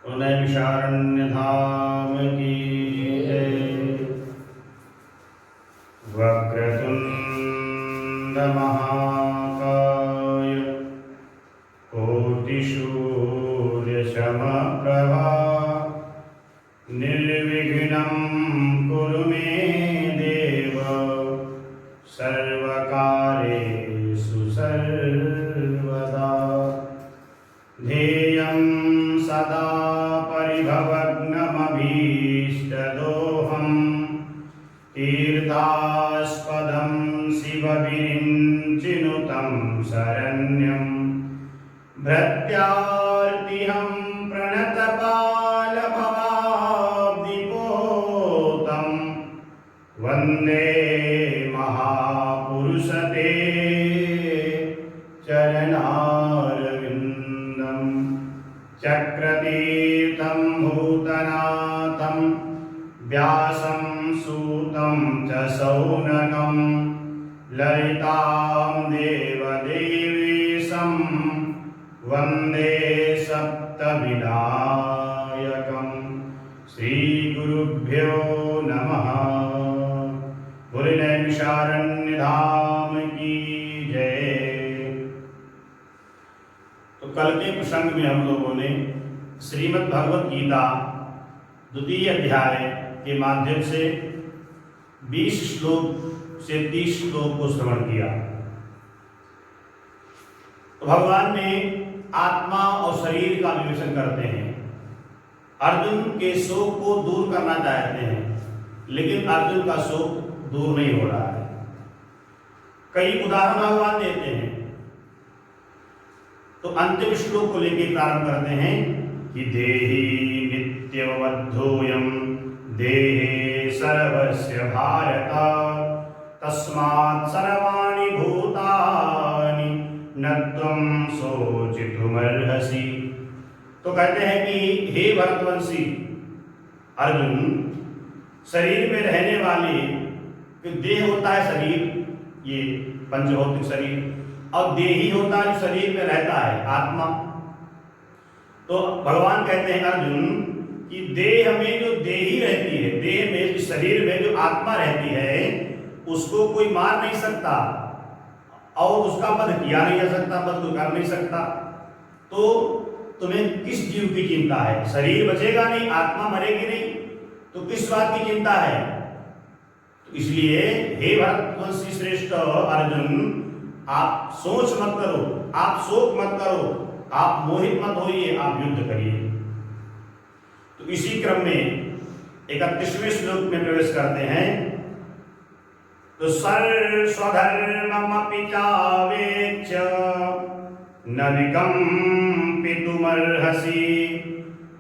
नैमिषारण्यधाम की जय। वक्रतुंड महाकाय कोटिसूर्य समप्रभा निर्विघ्नं कुरु मे देव सर्वकार्येषु सर्वदा। ध्येयं सदा परिभवग्नमभीष्टदोहं तीर्थास्पदं शिवविरिञ्चिनुतं शरण्यं भृत्यार्तिहं प्रणतपालभवाब्धिपोतं वन्दे महापुरुषते चरणारविन्दं। चक्रतीर्थं भूतनाथं व्यासं सूतं च शौनकं ललितां देवदेवीशं वन्दे सप्तविनायकं। श्रीगुरुभ्यो नमः। बोले नैमिषारण्यधाम की जय। तो कल के प्रसंग में हम लोगों ने श्रीमद् भगवत गीता द्वितीय अध्याय के माध्यम से 20 श्लोक से 30 श्लोक को श्रवण किया। तो भगवान ने आत्मा और शरीर का विवेचन करते हैं। अर्जुन के शोक को दूर करना चाहते हैं, लेकिन अर्जुन का शोक दूर नहीं हो रहा है। कई उदाहरण भगवान देते हैं। तो अंतिम श्लोक को लेकर प्रारंभ करते हैं कि देहि नित्यवद्धोऽयं देहे सर्वस्य भारत तस्मात् सर्वाणि भूतानि न त्वं शोचितुमर्हसि। तो कहते हैं कि हे भरतवंशी अर्जुन, शरीर में रहने वाले देह होता है, शरीर ये पंचभौतिक शरीर, और देही होता है जो शरीर में रहता है, आत्मा। तो भगवान कहते हैं अर्जुन कि देह में जो देही रहती है, देह में शरीर में जो आत्मा रहती है, उसको कोई मार नहीं सकता और उसका वध किया नहीं जा सकता, वध कोई कर नहीं सकता। तो तुम्हें किस जीव की चिंता है? शरीर बचेगा नहीं, आत्मा मरेगी नहीं, तो किस बात की चिंता है? तो इसलिए हे भरतवंशी श्रेष्ठ अर्जुन, आप सोच मत करो, आप शोक मत करो, आप मोहित मत होइए, आप युद्ध करिए। तो इसी क्रम में 31वें श्लोक में प्रवेश करते हैं। तो स्वधर्ममपि चावेक्ष्य न विकम्पितुमर्हसि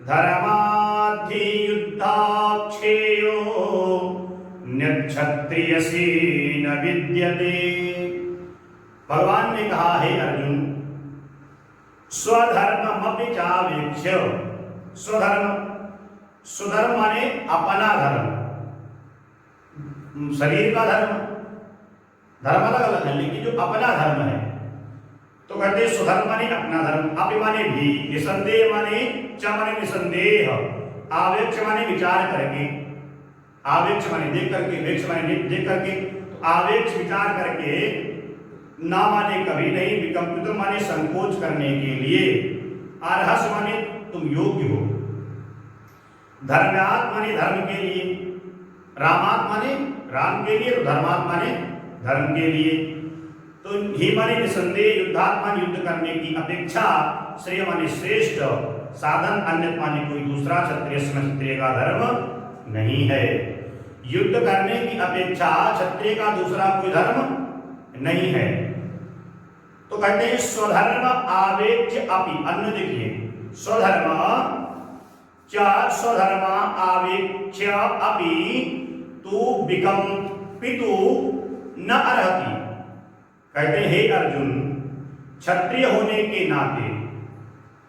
धर्माद्धि युद्धाक्षेयो न्यक्षत्रियसी न विद्यते। भगवान ने कहा है अर्जुन, स्वधर्ममपि चावेक्ष्य। स्वधर्म, स्वधर्म माने अपना धर्म, शरीर का धर्म, धर्म अलग अलग है, लेकिन जो अपना धर्म है। तो कहते स्वधर्म माने अपना धर्म, अपि माने भी, निसंदेह माने च माने निसंदेह, आवेक्ष माने विचार करके, आवेक्ष माने देख करके, वेक्ष माने देख करके, तो आवेक्ष विचार करके, ना माने कभी नहीं, विकम्पित माने संकोच करने के लिए, अर्हस माने तुम योग्य हो, धर्मात् माने धर्म के लिए, रामात् माने राम के लिए, तो धर्मात् माने धर्म के लिए। तो ही माने निसंदेह, युद्धात् माने युद्ध करने की अपेक्षा, श्रेय माने श्रेष्ठ, साधन अन्य माने कोई दूसरा क्षत्रिय का धर्म नहीं है। युद्ध करने की अपेक्षा क्षत्रिय का दूसरा कोई धर्म नहीं है। तो कहते हैं स्वधर्म आवेक्ष्य अपि, अन्य देखिए, स्वधर्म स्वधर्म आवेक्ष्य अपि तु विकम्पितु न अर्हति। कहते हैं हे अर्जुन, क्षत्रिय होने के नाते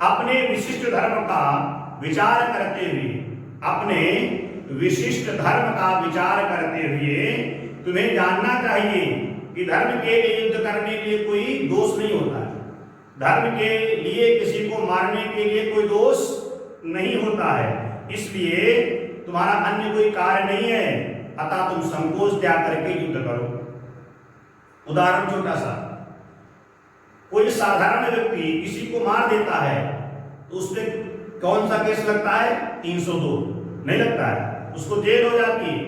अपने विशिष्ट धर्म का विचार करते हुए, अपने विशिष्ट धर्म का विचार करते हुए तुम्हें जानना चाहिए कि धर्म के लिए युद्ध करने के लिए कोई दोष नहीं होता है। धर्म के लिए किसी को मारने के लिए कोई दोष नहीं होता होता है, इसलिए तुम्हारा अन्य कोई कार्य नहीं है, अतः तुम संकोच त्याग करके युद्ध करो। उदाहरण छोटा सा, कोई साधारण व्यक्ति किसी को मार देता है तो उस पर कौन सा केस लगता है? 302 नहीं लगता है, उसको जेल हो जाती है,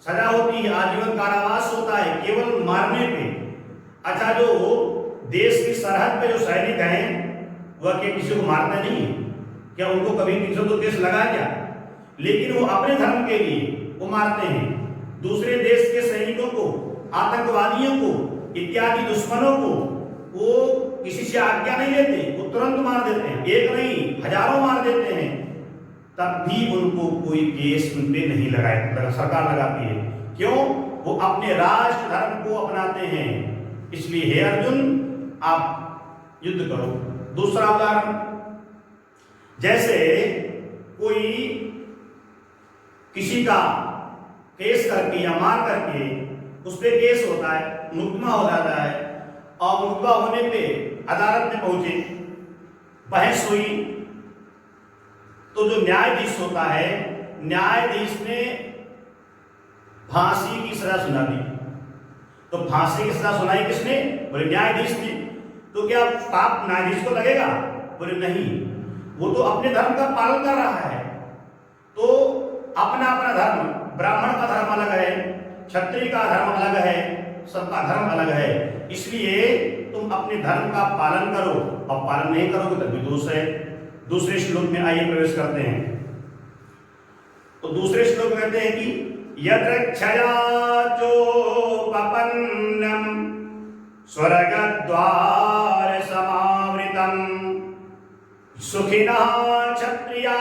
सजा होती है, आजीवन कारावास होता है केवल मारने पे। अच्छा, जो देश की सरहद पे जो सैनिक हैं वह क्या किसी को मारते नहीं है? क्या उनको कभी 302 केस लगा क्या? लेकिन वो अपने धर्म के लिए वो मारते हैं, दूसरे देश के सैनिकों को, आतंकवादियों को, इत्यादि दुश्मनों को वो किसी से आज्ञा नहीं लेते, वो तुरंत मार देते हैं, एक नहीं हजारों मार देते हैं, तब भी उनको कोई केस उन पे नहीं लगाए, सरकार लगाती है। क्यों? वो अपने राष्ट्र धर्म को अपनाते हैं। इसलिए हे अर्जुन, आप युद्ध करो। दूसरा उदाहरण, जैसे कोई किसी का केस करके या मार करके उस पर केस होता है, मुकदमा हो जाता है, और मुकदमा होने पे अदालत में पहुंचे, बहस हुई, तो जो न्यायाधीश होता है, न्यायाधीश ने फांसी की सजा सुना दी। तो फांसी की सजा सुनाई किसने? बोले न्यायाधीश ने। तो क्या पाप न्यायाधीश को लगेगा? बोले नहीं, वो तो अपने धर्म का पालन कर रहा है। तो अपना अपना धर्म, ब्राह्मण का धर्म अलग है, क्षत्रिय का धर्म अलग है, सबका धर्म अलग है, इसलिए तुम अपने धर्म का पालन करो, और पालन नहीं करोगे तब भी दोष है। दूसरे श्लोक में आइए प्रवेश करते हैं। तो दूसरे श्लोक में कहते हैं कि यत्रक्षया चोपपन्नम स्वर्गद्वार समावृतम सुखिनः क्षत्रिया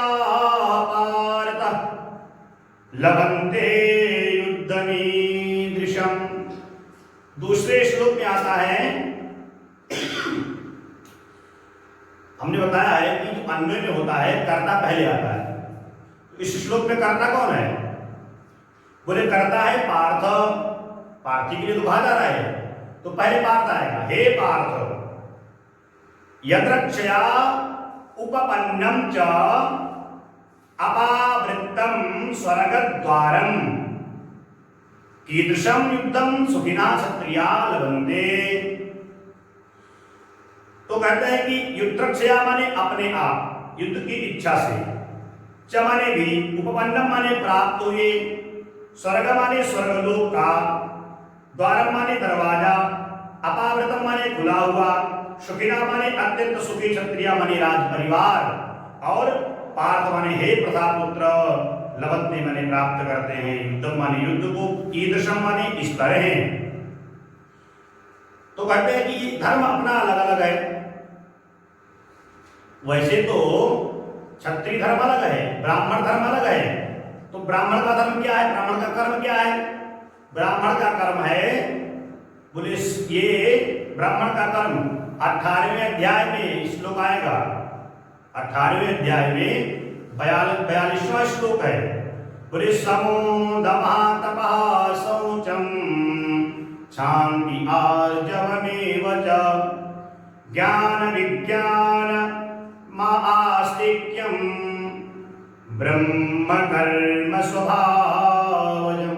पार्थ लभन्ते युद्धमीदृशम्। दूसरे श्लोक में आता है, हमने बताया है कि जो अन्वय में होता है कर्ता पहले आता है। तो इस श्लोक में कर्ता कौन है? बोले कर्ता है पार्थ। पार्थी के लिए तो कहा जा रहा है, तो पहले पार्थ आएगा। हे पार्थ, यत्रक्षया उपपन्नम च अपावृत्तम स्वर्गद्वारम कीदृशम युद्धम सुखिना क्षत्रिया लभन्ते। तो कहते हैं कि युद्धक्षया माने अपने आप, युद्ध की इच्छा से, च माने भी, उपपन्नम माने प्राप्त हुए, स्वर्ग माने स्वर्गलोक का, द्वारम माने दरवाजा, अपावृतम माने खुला हुआ, सुखिना माने अत्यंत सुखी, क्षत्रिया माने राज परिवार, और पार्थ माने हे प्रतापपुत्र, लभन्ते माने प्राप्त करते हैं, युद्धम माने युद्ध को, कीदृशम माने इस तरह है। तो कहते हैं कि धर्म अपना अलग अलग है। वैसे तो क्षत्रिय धर्म अलग है, ब्राह्मण धर्म अलग है। तो ब्राह्मण का धर्म क्या है? ब्राह्मण का कर्म क्या है? ब्राह्मण का कर्म है, बोले ये ब्राह्मण का कर्म 18वें अध्याय में श्लोक आएगा। 18वें अध्याय में 42वां श्लोक है। बोले समो दमः तपः शौचम शांति आर्जवमेव च ज्ञान विज्ञान आस्तिक्यम ब्रह्म कर्म स्वभावजम।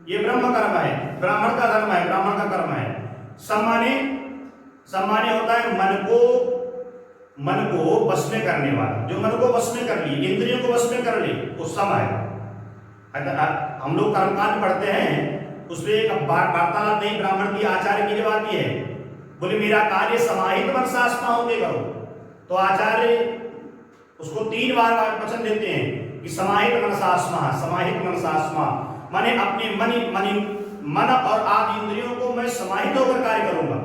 ये ब्रह्म कर्म है, ब्राह्मण का धर्म है, ब्राह्मण का कर्म है। सम्मान्य होता है मन को वश में करने वाला, जो मन को वश में कर ली, इंद्रियों को वश में कर ली, वो सम है। हम लोग कर्मकांड पढ़ते हैं, उसमें एक वार्तालाप नहीं ब्राह्मण की आचार्य की जब आती है, बोले मेरा कार्य समाहित मनसास्मा होके करो। तो आचार्य उसको 3 बार वचन देते हैं कि समाहित मनसास्मा, समाहित मनसास्मा माने अपने मन और आदि इंद्रियों को मैं समाहित होकर कार्य करूंगा।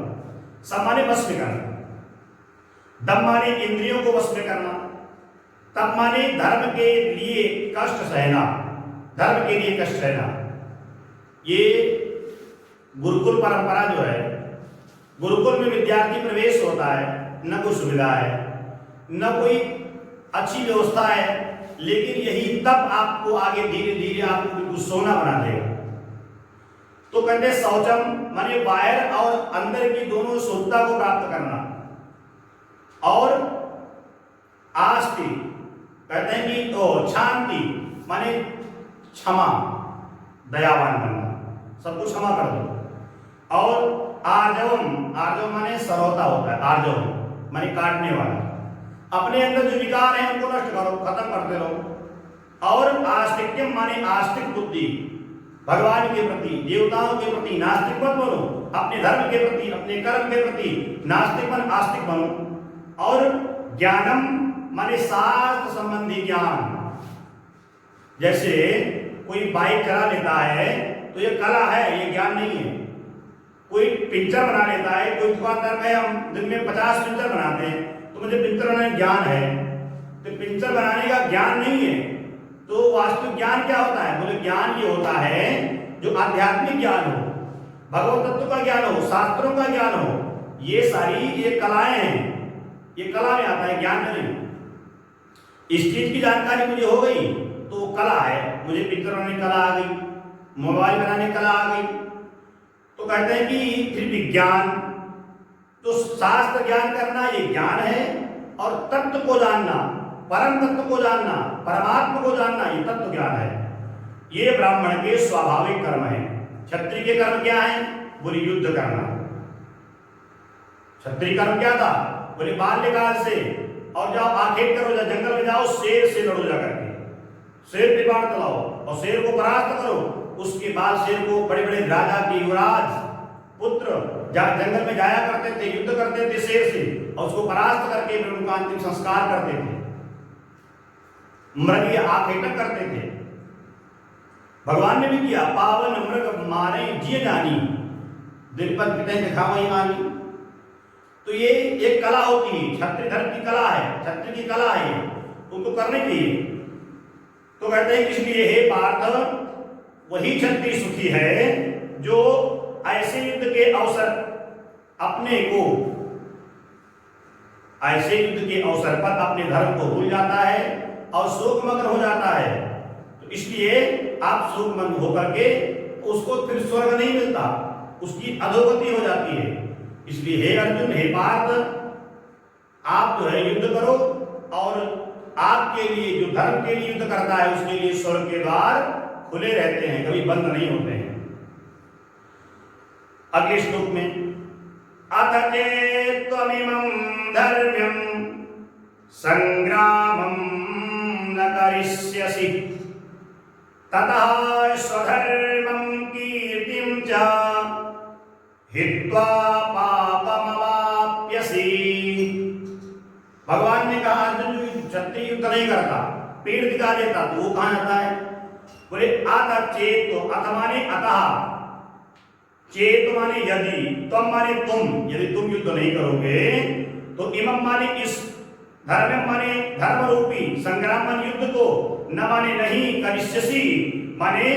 सम माने वश में करना, दम माने इंद्रियों को वश में करना, तब माने धर्म के लिए कष्ट सहना, धर्म के लिए कष्ट सहना। ये गुरुकुल परंपरा जो है, गुरुकुल में विद्यार्थी प्रवेश होता है, न कोई सुविधा है, न कोई अच्छी व्यवस्था है, लेकिन यही तब आपको आगे धीरे धीरे आपको बिल्कुल सोना बना देगा। तो कहते शौचम माने बाहर और अंदर की दोनों शुद्धता को प्राप्त करना, और आस्ति कहते हैं कि शांति माने क्षमा, दयावान बनना, सबको क्षमा कर दो। और आर्जवम, आर्जव माने सरौता होता है, आर्जव माने काटने वाला, अपने अंदर जो विकार है उनको नष्ट करो, खत्म करते रहो। और आस्तिक्यम माने आस्तिक बुद्धि, भगवान के प्रति, देवताओं के प्रति नास्तिक मत बनो, अपने धर्म के प्रति, अपने कर्म के प्रति नास्तिक बन, आस्तिक बनो। और ज्ञानम माने शास्त्र संबंधी ज्ञान, जैसे कोई बाइक चला लेता है तो ये कला है, ये ज्ञान नहीं है। कोई पिक्चर बना लेता है, कोई दुकानदार में हम दिन में 50 पिक्चर बनाते हैं तो मुझे पिक्चर बनाने ज्ञान है, तो पिक्चर बनाने का ज्ञान नहीं है। तो वास्तविक ज्ञान क्या होता है? बोले ज्ञान ये होता है जो आध्यात्मिक ज्ञान हो, भगवत तत्व का ज्ञान हो, शास्त्रों का ज्ञान हो। ये सारी ये कलाएं हैं, ये कला में आता है, ज्ञान में नहीं। इस चीज की जानकारी मुझे हो गई तो कला है, मुझे पिक्चर बनाने की कला आ गई, मोबाइल बनाने की कला आ गई। तो कहते हैं कि फिर विज्ञान, तो शास्त्र ज्ञान करना ये ज्ञान है, और तत्व को जानना, परम तत्व को जानना, परमात्मा को जानना, ये तत्व ज्ञान है। ये ब्राह्मण के स्वाभाविक कर्म है। क्षत्रिय के कर्म क्या है? बोले युद्ध करना। क्षत्रिय कर्म क्या था? बोले बाल्यकाल से और जाओ आखेट करो, जा जंगल में जाओ, शेर से लड़ो जा करके, शेर पे बाण चलाओ और शेर को परास्त करो। उसके बाद शेर को बड़े बड़े राजा के युवराज पुत्र जंगल में जाया करते थे, युद्ध करते थे शेर से, और उसको परास्त करके फिर उनका अंतिम संस्कार करते थे, मृग आखेटक करते थे। भगवान ने भी किया, पावन मृग मारे जिय जानी, दिलपत पिता दिखावा मानी। तो ये एक कला होती है, क्षत्रिय धर्म की कला है, क्षत्रिय की कला है, उनको करने चाहिए। तो कहते हैं इसलिए हे पार्थ, वही क्षत्रिय सुखी है जो ऐसे युद्ध के अवसर अपने को, ऐसे युद्ध के अवसर पर अपने धर्म को भूल जाता है और शोकमग्न हो जाता है। तो इसलिए आप शोकमग्न होकर के उसको फिर स्वर्ग नहीं मिलता, उसकी अधोगति हो जाती है। इसलिए हे अर्जुन, हे पार्थ, आप जो है युद्ध करो, और आपके लिए जो धर्म के लिए युद्ध करता है उसके लिए स्वर्ग के द्वार खुले रहते हैं, कभी बंद नहीं होते हैं। अगले श्लोक में अथ चेत्त्वमिमं धर्म्यं संग्रामं न करिष्यसि ततः स्वधर्मं कीर्तिं च हित्वा पापमवाप्यसि। भगवान ने कहा अर्जुन जो क्षत्रिय युद्ध नहीं करता, पेड़ दिखा देता, तो वो कहां जाता है? बोले अथ चेत, तो अथ माने अतः, चेत माने यदि, तम माने तुम, यदि तुम युद्ध नहीं करोगे तो इमम माने इस, धर्म माने धर्म रूपी, संग्राम माने युद्ध को, न माने नहीं, करिष्यसि माने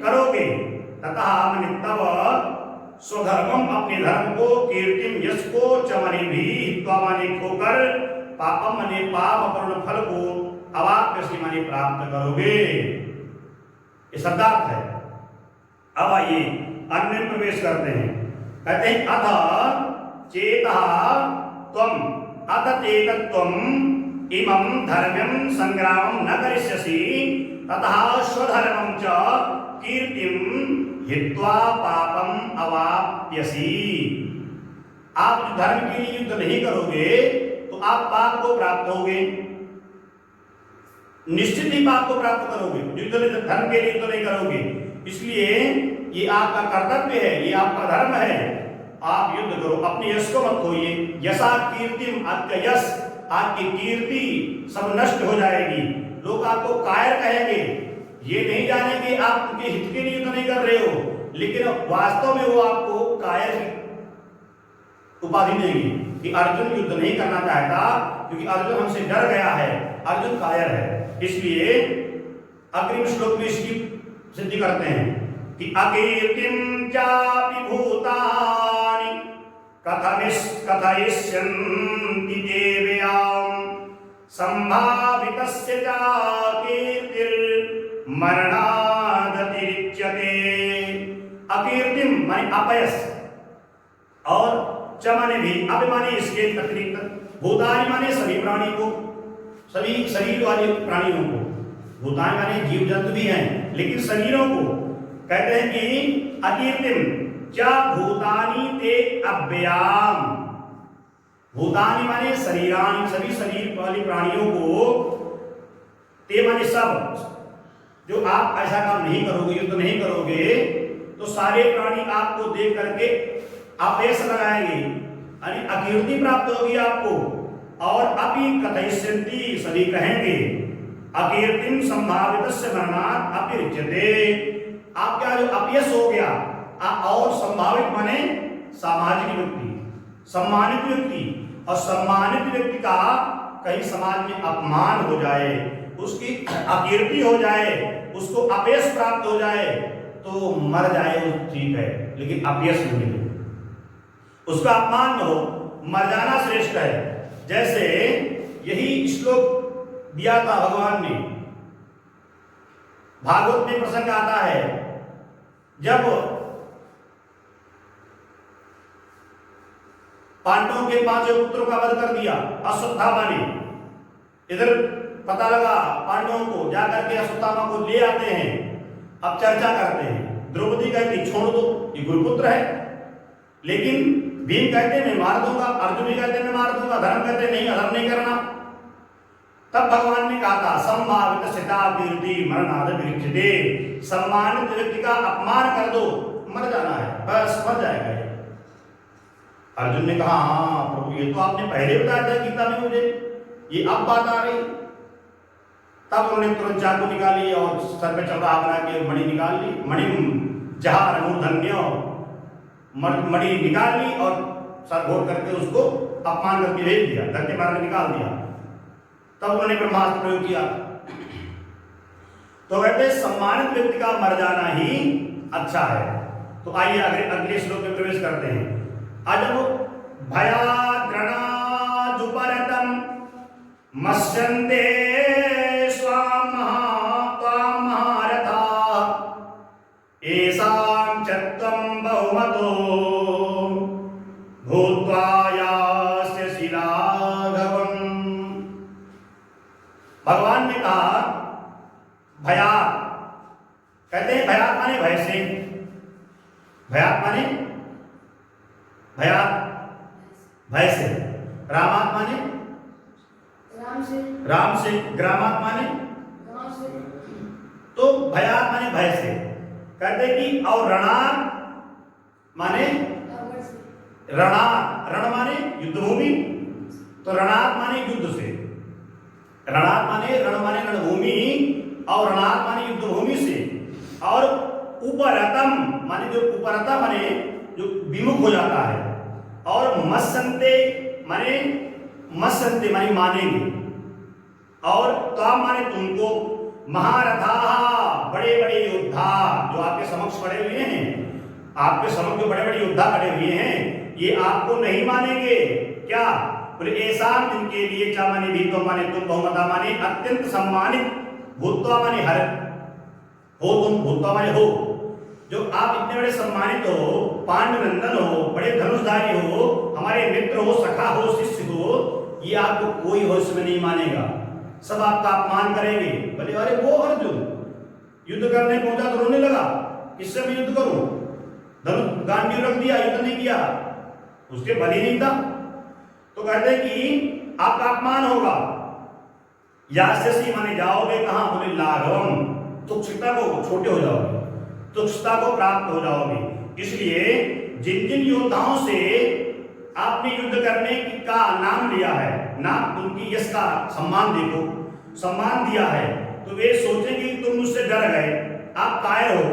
करोगे, तथा माने तब, स्वधर्मम अपने धर्म को, कीर्तिम यश को, च माने भी, हित्वा माने खोकर, पापम माने पाप पूर्ण फल को, अवाप्यसि माने प्राप्त करोगे। ये शब्दार्थ है। अब आइए अन्य में प्रवेश करते हैं। कहते हैं अथ चेतः त्वम, अथ चेतत्वम इमं धर्म्यं संग्रामं न करिष्यसि ततः स्वधर्मं च कीर्तिं हित्वा पापम अवाप्यसि। आप जो धर्म के लिए युद्ध नहीं करोगे तो आप पाप को प्राप्त होगे, निश्चित ही पाप को प्राप्त करोगे। युद्ध धर्म के लिए युद्ध नहीं करोगे, इसलिए ये आपका कर्तव्य है, ये आपका धर्म है, आप युद्ध करो, अपने यश को मत खोइए। यशा कीर्तिम, आपका यश, आपकी कीर्ति सब नष्ट हो जाएगी, लोग आपको कायर कहेंगे, ये नहीं जानेंगे आप उनके हित के लिए युद्ध नहीं कर रहे हो, लेकिन वास्तव में वो आपको कायर की उपाधि देंगे कि अर्जुन युद्ध नहीं करना चाहता क्योंकि अर्जुन हमसे डर गया है, अर्जुन कायर है। इसलिए अग्रिम श्लोक में इसकी सिद्धि करते हैं कि अकीर्तिं चापि भूतानि कथयिष्यन्ति देव्यां संभावितस्य च कीर्तिर्मरणादतिरिच्यते। अकीर्तिम माने अपयश, और च माने भी, अब माने इसके अतिरिक्त, भूतानि माने सभी प्राणी को, सभी शरीर वाले प्राणियों को, भूतानि माने जीव जंतु भी हैं लेकिन शरीरों को कहते हैं कि अकीर्तिम च भूतानि ते अव्ययाम। भूतानि माने शरीरानि, सभी शरीर वाले प्राणियों को, ते माने सब, जो आप ऐसा काम नहीं करोगे, युद्ध नहीं करोगे तो सारे प्राणी आपको देख करके आपेश लगाएंगे, यानी अकीर्ति प्राप्त होगी आपको। और अपि कथयिष्यन्ति, सभी कहेंगे, अकीर्तिम संभावितस्य मरणात् अपरिच्यते। आपका जो अपयश हो गया, और संभावित माने सामाजिक व्यक्ति, सम्मानित व्यक्ति, और सम्मानित व्यक्ति का कहीं समाज में अपमान हो जाए, उसकी अकीर्ति हो जाए, उसको अपयश प्राप्त हो जाए तो मर जाए ठीक है, लेकिन अपयश नहीं मिले, उसका अपमान न हो, मर जाना श्रेष्ठ है। जैसे यही श्लोक दिया था भगवान ने, भागवत में प्रसंग आता है, जब पांडवों के 5 पुत्रों का वध कर दिया अश्वत्थामा ने, इधर पता लगा पांडवों को, जाकर के अश्वत्थामा को ले आते हैं, अब चर्चा करते हैं। द्रौपदी कहती छोड़ दो, ये गुरुपुत्र है, लेकिन भीम कहते मैं मार दूंगा, अर्जुन भी कहते मैं मार दूंगा, धर्म कहते नहीं, अधर्म नहीं करना। तब भगवान ने कहा था संभावित सिता कीर्ति मरणाद विरिच्यते, सम्मानित व्यक्ति का अपमान कर दो, मर जाना है, बस मर जाएगा ये। अर्जुन ने कहा हाँ प्रभु ये तो आपने पहले बताया था गीता में मुझे, ये अब बात आ रही। तब उन्होंने तुरंत चाकू निकाली और सर पे चमड़ा बना के मणि निकाल ली, मणि जहार मूर्धन्य, मणि निकाल ली और सर घोट करके उसको अपमान करके भेज दिया, धक्के मार के निकाल दिया। तब उन्होंने ब्रह्मास्त्र प्रयोग किया। तो कहते सम्मानित व्यक्ति का मर जाना ही अच्छा है। तो आइए अगले श्लोक में प्रवेश करते हैं। अजब भयाद्रणाजुपरतम मस्यन्ते स्वाम महारथा एसां च त्वं बहुमतो भूत्वा यास्यसि लाघवम्। भगवान ने कहा भयात्, कहते हैं भयात् माने भय से, भयात् माने भयात् भय से, रामात् माने राम से, ग्रामात् माने तो भयात् माने भय से, कहते कि और रणात् माने रण माने युद्ध भूमि, तो रणात् माने युद्ध से, रणात् माने रण माने रणभूमि और रणात् माने युद्ध भूमि से, और उपरतम माने जो उपरता माने जो विमुख हो जाता है, और मत्सन्ते माने मानेंगे, और त्वाम माने तुमको, महारथा बड़े बड़े योद्धा जो आपके समक्ष खड़े हुए हैं, आपके समक्ष जो बड़े बड़े योद्धा खड़े हुए हैं ये आपको नहीं मानेंगे। क्या बोले ऐसा जिनके लिए चा माने भी तो माने तुम बहुमता माने अत्यंत सम्मानित, भूतवा माने हर हो, तुम भूतवा माने हो, जो आप इतने बड़े सम्मानित हो, पांडुनंदन हो, बड़े धनुषधारी हो, हमारे मित्र हो, सखा हो, शिष्य हो, ये आपको कोई होश में नहीं मानेगा, सब आपका अपमान करेंगे। बोले अरे वो अर्जुन युद्ध करने पहुंचा तो रोने लगा, किससे मैं युद्ध करूं, धनुष गांडी रख दिया, युद्ध नहीं किया, उसके बल ही नहीं था। तो कहते कि आपका अपमान होगा, यास्यसि माने जाओगे कहां, बोले लाघवम, तुच्छता को छोटे हो जाओगे, तुच्छता को प्राप्त हो जाओगे। इसलिए जिन जिन योद्धाओं से आपने युद्ध करने का नाम लिया है, नाम उनकी यश का सम्मान देखो, सम्मान दिया है, तो वे सोचेंगे कि तुम मुझसे डर गए, आप कायर हो,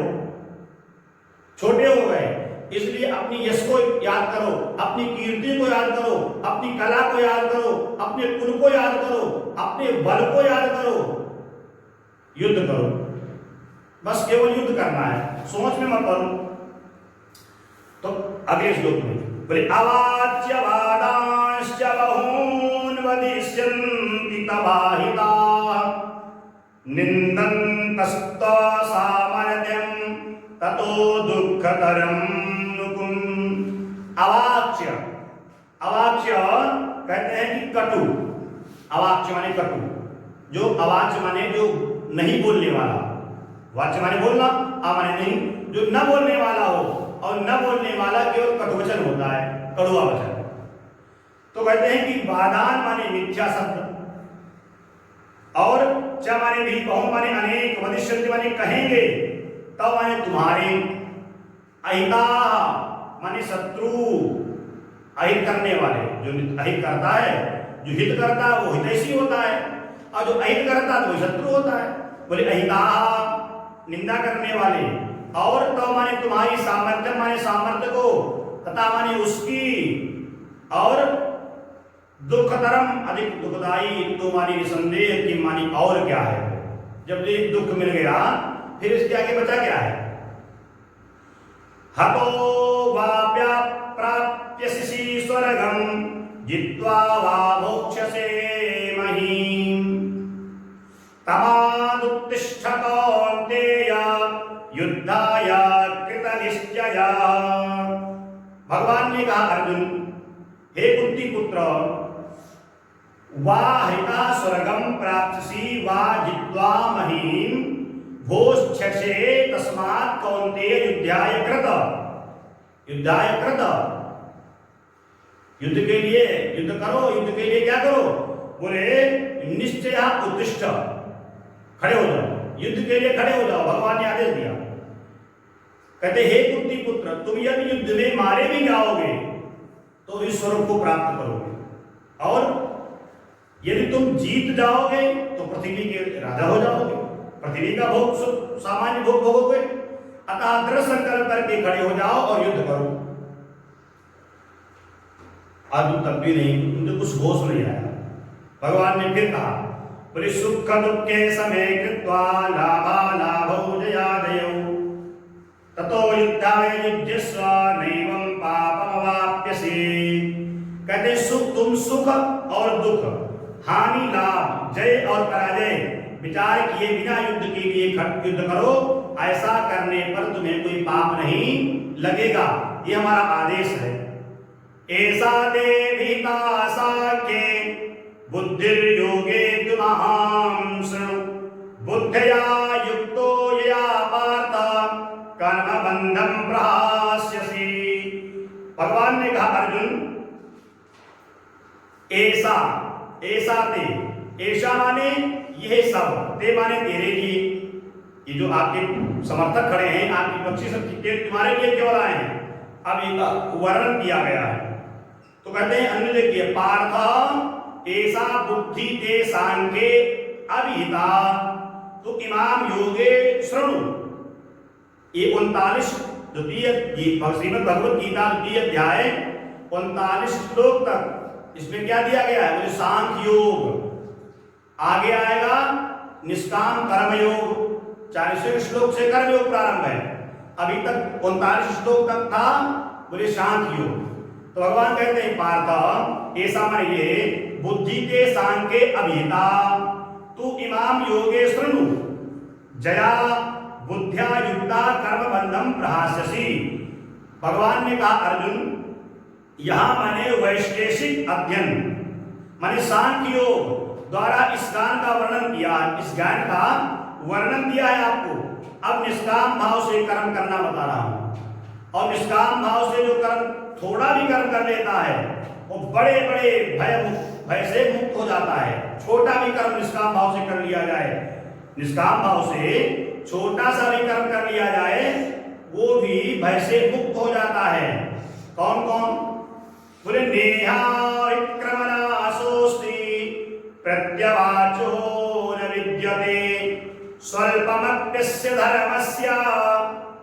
छोटे हो गए। इसलिए अपनी यश को याद करो, अपनी कीर्ति को याद करो, अपनी कला को याद करो, अपने कुल को याद करो, अपने बल को याद करो, युद्ध करो, बस केवल युद्ध करना है, सोच में मत करो। तो अगले श्लोक में बोले अवाच्य वादांश्च बहून् वदिष्यन्ति तवाहिता निन्दन्तस्तव सामर्थ्यं ततो दुःखतरं नुकुम्। अवाच्य, अवाच्य कहते हैं कि कटु, अवाच्य माने कटु, जो अवाच्य माने जो नहीं बोलने वाला, वाच्य माने बोलना, माने नहीं, जो न बोलने वाला हो, और न बोलने वाला केवल कटुवचन होता है, कड़ुआ वचन। तो कहते हैं कि वादान माने मिथ्या शब्द, और च माने भी, बहु माने अनेक, वदिष्यन्ति माने कहेंगे, तब माने तुम्हारे, अहिता माने शत्रु, अहित करने वाले, जो अहित करता है, जो हित करता है वो हितैषी होता है, और जो अहित करता है वो शत्रु होता है। बोले अहिता निंदा करने वाले, और तब माने तुम्हारी, सामर्थ्य माने सामर्थ्य को, तथा माने उसकी, और दुखतरम अधिक दुखदाई, तो मानी निसंदेह की मानी और क्या है, जब एक दुख मिल गया फिर इसके आगे बचा क्या है। हतो वाप्या प्राप्यसि स्वर्गम जित्वा वा मोक्षसे महीम् तमादुत्तिष्ठ कौन्तेय युद्धाय कृतनिश्चया। भगवान ने कहा अर्जुन, हे कुंती पुत्र, वा हरिता स्वर्गम प्राप्स्यसि वा जित्वा महीम् भोक्षसे तस्मात् कौन्तेय युद्धाय कृत। युद्धाय कृत, युद्ध के लिए युद्ध करो, युद्ध के लिए क्या करो, बोले निश्चय उत्तिष्ठ, खड़े हो जाओ, युद्ध के लिए खड़े हो जाओ, भगवान ने आदेश दिया। कहते हे कुंती पुत्र, तुम यदि युद्ध में मारे भी जाओगे तो इस स्वरूप को प्राप्त करोगे, और यदि तुम जीत जाओगे तो पृथ्वी के राजा हो जाओगे, पृथ्वी का भोग सामान्य भोग भोगोगे। अतः दृढ़ संकल्प करके खड़े हो जाओ और युद्ध करो। आज तब भी नहीं, उनको कुछ होश नहीं आया। भगवान ने फिर कहा, बोले सुख दुखे समय कृत्वा लाभा लाभौ जयादयौ ततो युद्धाय युज्यस्व नैवं पापमवाप्यसि। कहते तुम सुख और दुख, हानि लाभ, जय और पराजय विचार किए बिना युद्ध के लिए युद्ध करो, ऐसा करने पर तुम्हें कोई पाप नहीं लगेगा, ये हमारा आदेश है। ऐसा देविता साख्ये बुद्धिर्योगे तुमहं शृणु बुद्धया युक्तो यया पार्थ कर्मबंधं प्रहास्यसि। भगवान ने कहा अर्जुन, ऐसा, ऐसा ते, ऐसा माने यह सब, ते माने तेरे लिए, ये जो आपके समर्थक खड़े हैं, आपकी बख्शी सब तुम्हारे लिए केवल आए हैं। अब इनका वर्णन किया गया है, तो कहते हैं अन्य देखिए, पार्थ ऐसा बुद्धि ते सांख्ये अभिहिता तो इमाम योगे शृणु। ये 39 द्वितीय श्रीमद् भगवद गीता द्वितीय अध्याय 39 श्लोक तक इसमें क्या दिया गया है, बोले सांख्य योग, आगे आएगा निष्काम कर्मयोग। 40वें श्लोक से कर्मयोग प्रारंभ है, अभी तक 39 श्लोक तक था बोले सांख्य योग। तो भगवान कहते हैं पार्थ ऐसा मानिए, बुद्धि के सांख्ये अभिहिता तू इमाम योगे शृणु जया बुद्ध्या युक्ता कर्म बंधम प्रहास्यसि। भगवान ने कहा अर्जुन, यहां माने वैशेषिक अध्ययन माने सांख्य योग द्वारा इस ज्ञान का वर्णन किया, इस ज्ञान का वर्णन दिया है आपको। अब निष्काम भाव से कर्म करना बता रहा हूं, और निष्काम भाव से जो कर्म थोड़ा भी कर्म कर लेता है वो बड़े बड़े भय से मुक्त हो जाता है। छोटा भी कर्म निष्काम भाव से कर लिया जाए, निष्काम भाव से छोटा सा भी कर्म कर लिया जाए वो भी भय से मुक्त हो जाता है। कौन कौन, बोले नेहा विक्रमनाशोस्ति प्रत्यवाचो न विद्यते स्वल्पमप्यस्य धर्मस्य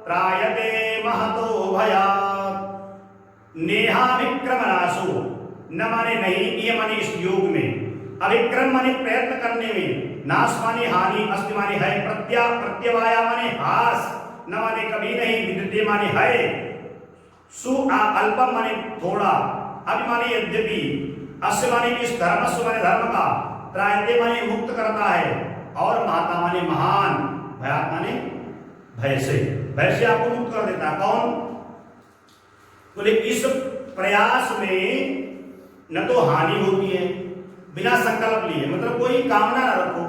त्रायते महतो भयात्। नेहा विक्रमनाशो, न माने नहीं, ये माने इस योग में, अविक्रम माने प्रयत्न करने में, नाश माने हानि, अस्ति माने है, प्रत्यवाया माने हास, न माने कभी नहीं, विद्यते माने है, सु अल्पम माने थोड़ा, अभी माने यद्यपि, अस्य माने इस धर्मस्व माने धर्म का, त्रायते माने मुक्त करता है, और महता माने महान, भयात् माने भय से आपको मुक्त कर देता है। कौन, बोले इस प्रयास में न तो हानि होती है बिना संकल्प लिए, मतलब कोई कामना ना रखो,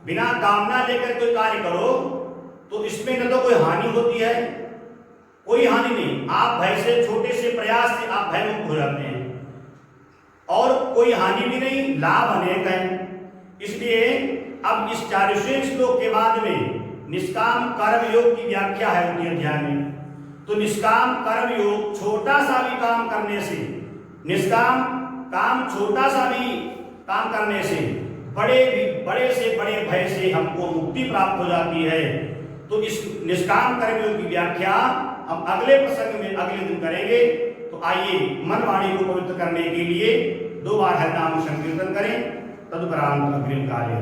बिना कामना लेकर कोई कार्य करो तो इसमें न तो कोई हानि होती है, कोई हानि नहीं। आप भय से, छोटे से प्रयास से आप भय मुक्त हो जाते हैं और कोई हानि भी नहीं, लाभ अनेक है। इसलिए अब इस 40वें श्लोक के बाद में निष्काम कर्म योग की व्याख्या है उनके अध्याय में। तो निष्काम कर्म योग, छोटा सा भी काम करने से, निष्काम काम छोटा सा भी काम करने से बड़े से बड़े भय से हमको मुक्ति प्राप्त हो जाती है। तो इस निष्काम कर्म योग की व्याख्या हम अगले प्रसंग में अगले दिन करेंगे। तो आइए मन वाणी को पवित्र करने के लिए 2 बार हरि नाम संकीर्तन करें, तदुपरांत अग्रिम कार्य।